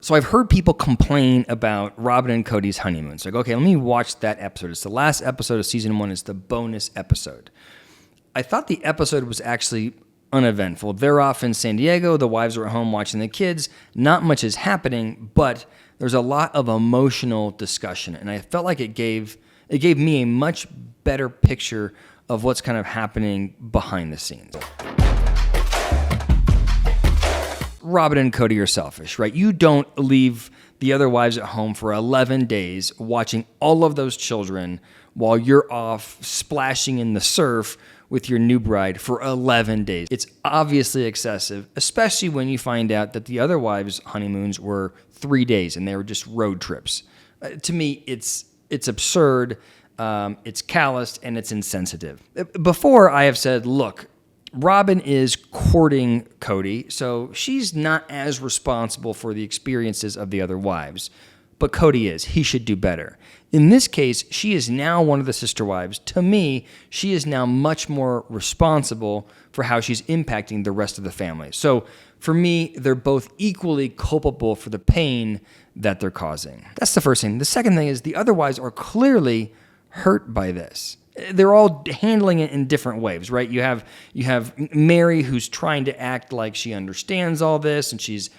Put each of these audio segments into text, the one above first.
So I've heard people complain about Robin and Cody's honeymoon. It's like, okay, let me watch that episode. It's the last episode of season 1. It's the bonus episode. I thought the episode was actually uneventful. They're off in San Diego. The wives are at home watching the kids. Not much is happening, but there's a lot of emotional discussion. And I felt like it gave me a much better picture of what's kind of happening behind the scenes. Robin and Cody are selfish, right? You don't leave the other wives at home for 11 days watching all of those children while you're off splashing in the surf with your new bride for 11 days. It's obviously excessive, especially when you find out that the other wives' honeymoons were 3 days and they were just road trips. To me, it's absurd, it's calloused, and it's insensitive. Before, I have said, look, Robin is courting Cody, so she's not as responsible for the experiences of the other wives. But Cody is. He should do better. In this case, she is now one of the sister wives. To me, she is now much more responsible for how she's impacting the rest of the family. So for me, they're both equally culpable for the pain that they're causing. That's the first thing. The second thing is the other wives are clearly hurt by this. They're all handling it in different ways, right? You have Mary, who's trying to act like she understands all this, and she's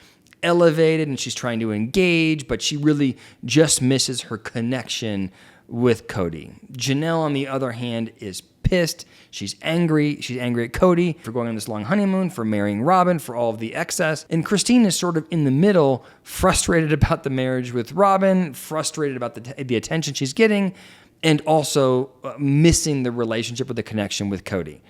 elevated and she's trying to engage, but she really just misses her connection with Cody. Janelle, on the other hand, is pissed. She's angry. She's angry at Cody for going on this long honeymoon, for marrying Robin, for all of the excess. And Christine is sort of in the middle, frustrated about the marriage with Robin, frustrated about the attention she's getting, and also missing the relationship or the connection with Cody.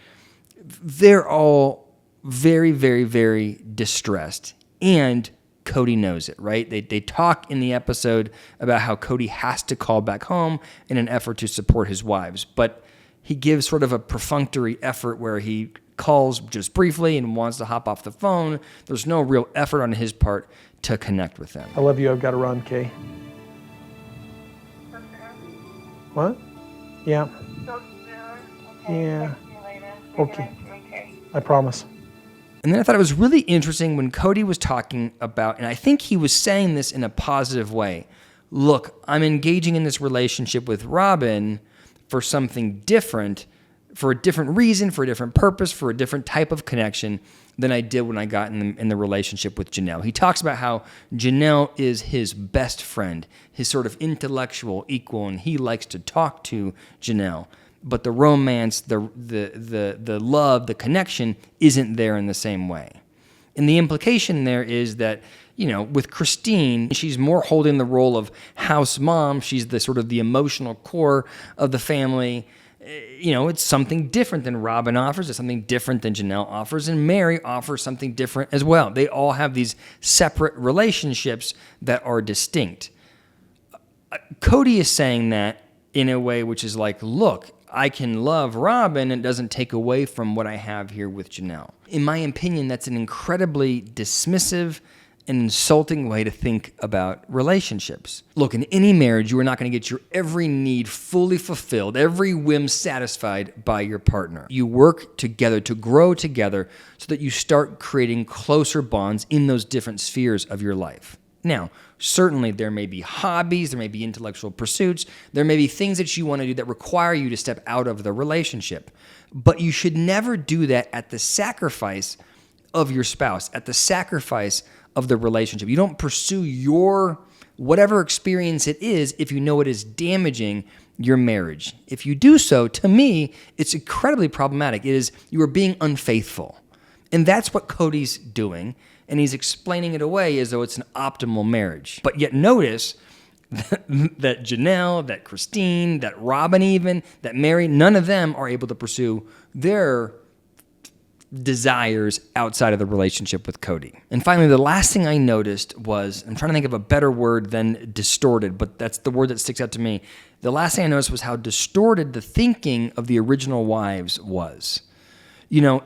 They're all very, very, very distressed, and Cody knows it, right? They talk in the episode about how Cody has to call back home in an effort to support his wives, but he gives sort of a perfunctory effort where he calls just briefly and wants to hop off the phone. There's no real effort on his part to connect with them. I love you. I've got to run, Kay. What? Yeah. Okay. Yeah. See you later. Okay. Okay. I promise. And then I thought it was really interesting when Cody was talking about, and I think he was saying this in a positive way, look, I'm engaging in this relationship with Robin for something different, for a different reason, for a different purpose, for a different type of connection than I did when I got in the relationship with Janelle. He talks about how Janelle is his best friend, his sort of intellectual equal, and he likes to talk to Janelle. But the romance, the love, the connection isn't there in the same way. And the implication there is that, you know, with Christine, she's more holding the role of house mom. She's the sort of the emotional core of the family. You know, it's something different than Robin offers. It's something different than Janelle offers. And Mary offers something different as well. They all have these separate relationships that are distinct. Cody is saying that in a way which is like, look, I can love Robin and it doesn't take away from what I have here with Janelle. In my opinion, that's an incredibly dismissive and insulting way to think about relationships. Look, in any marriage, you are not going to get your every need fully fulfilled, every whim satisfied by your partner. You work together to grow together so that you start creating closer bonds in those different spheres of your life. Now, certainly there may be hobbies, there may be intellectual pursuits, there may be things that you want to do that require you to step out of the relationship. But you should never do that at the sacrifice of your spouse, at the sacrifice of the relationship. You don't pursue your whatever experience it is if you know it is damaging your marriage. If you do so, to me, it's incredibly problematic. It is, you are being unfaithful. And that's what Cody's doing. And he's explaining it away as though it's an optimal marriage. But yet notice that Janelle, that Christine, that Robin even, that Mary, none of them are able to pursue their desires outside of the relationship with Cody. And finally, the last thing I noticed was, I'm trying to think of a better word than distorted, but that's the word that sticks out to me. The last thing I noticed was how distorted the thinking of the original wives was. You know,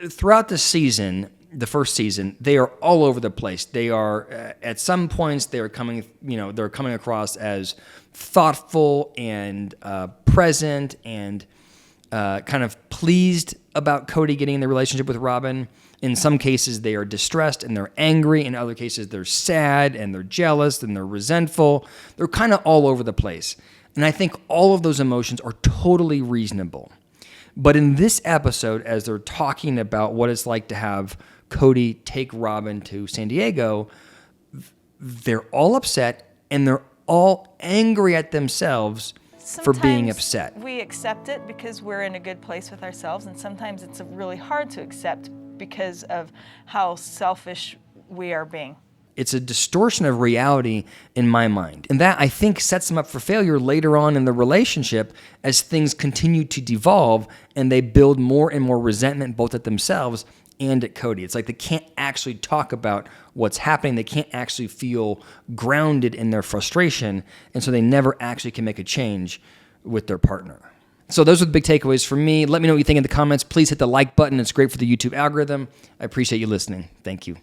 throughout the season, the first season, they are all over the place. They are, at some points, they're coming across as thoughtful and present and kind of pleased about Cody getting in the relationship with Robin. In some cases, they are distressed and they're angry. In other cases, they're sad and they're jealous and they're resentful. They're kind of all over the place. And I think all of those emotions are totally reasonable. But in this episode, as they're talking about what it's like to have Cody take Robin to San Diego, they're all upset and they're all angry at themselves for being upset. We accept it because we're in a good place with ourselves, and sometimes it's really hard to accept because of how selfish we are being. It's a distortion of reality in my mind. And that, I think, sets them up for failure later on in the relationship as things continue to devolve and they build more and more resentment both at themselves and at Cody. It's like they can't actually talk about what's happening. They can't actually feel grounded in their frustration. And so they never actually can make a change with their partner. So those are the big takeaways for me. Let me know what you think in the comments. Please hit the like button. It's great for the YouTube algorithm. I appreciate you listening. Thank you.